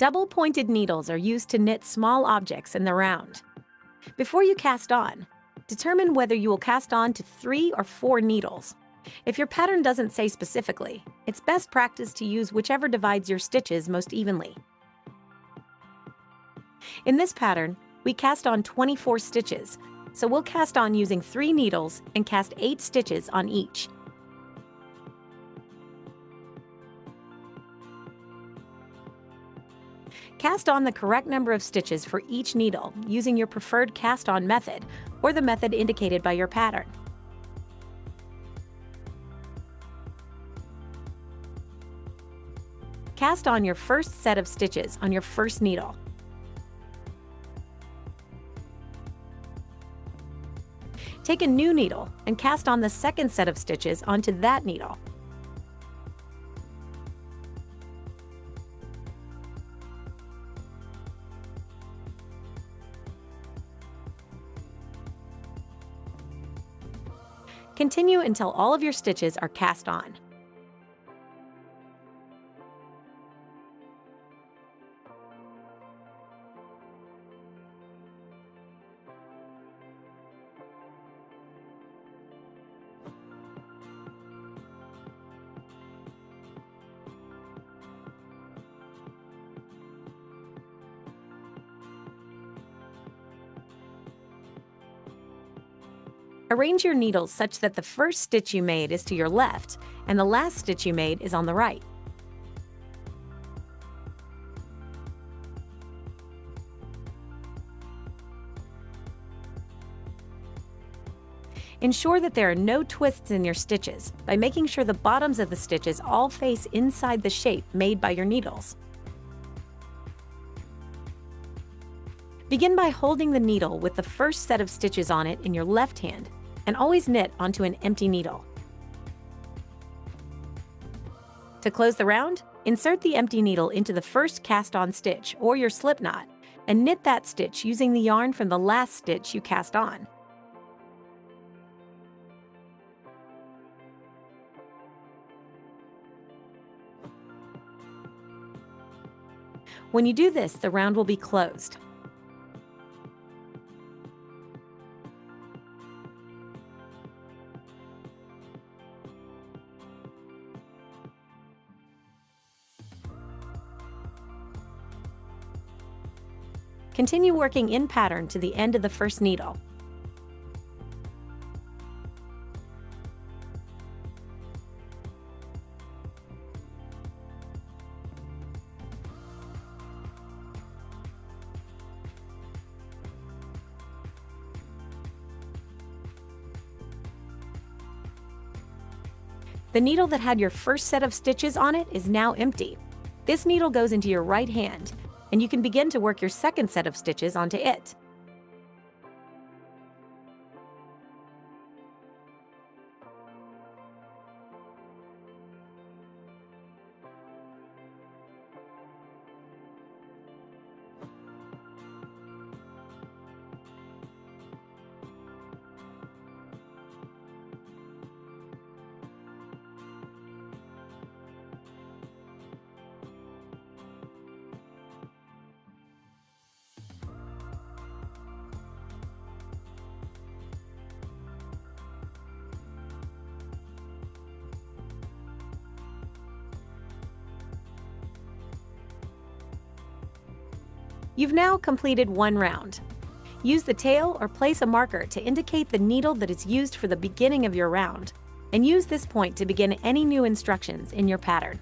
Double-pointed needles are used to knit small objects in the round. Before you cast on, determine whether you will cast on to 3 or 4 needles. If your pattern doesn't say specifically, it's best practice to use whichever divides your stitches most evenly. In this pattern, we cast on 24 stitches, so we'll cast on using 3 needles and cast 8 stitches on each. Cast on the correct number of stitches for each needle using your preferred cast-on method or the method indicated by your pattern. Cast on your first set of stitches on your first needle. Take a new needle and cast on the second set of stitches onto that needle. Continue until all of your stitches are cast on. Arrange your needles such that the first stitch you made is to your left and the last stitch you made is on the right. Ensure that there are no twists in your stitches by making sure the bottoms of the stitches all face inside the shape made by your needles. Begin by holding the needle with the first set of stitches on it in your left hand and always knit onto an empty needle. To close the round, insert the empty needle into the first cast-on stitch or your slip knot and knit that stitch using the yarn from the last stitch you cast on. When you do this, the round will be closed. Continue working in pattern to the end of the first needle. The needle that had your first set of stitches on it is now empty. This needle goes into your right hand, and you can begin to work your second set of stitches onto it. You've now completed one round. Use the tail or place a marker to indicate the needle that is used for the beginning of your round, and use this point to begin any new instructions in your pattern.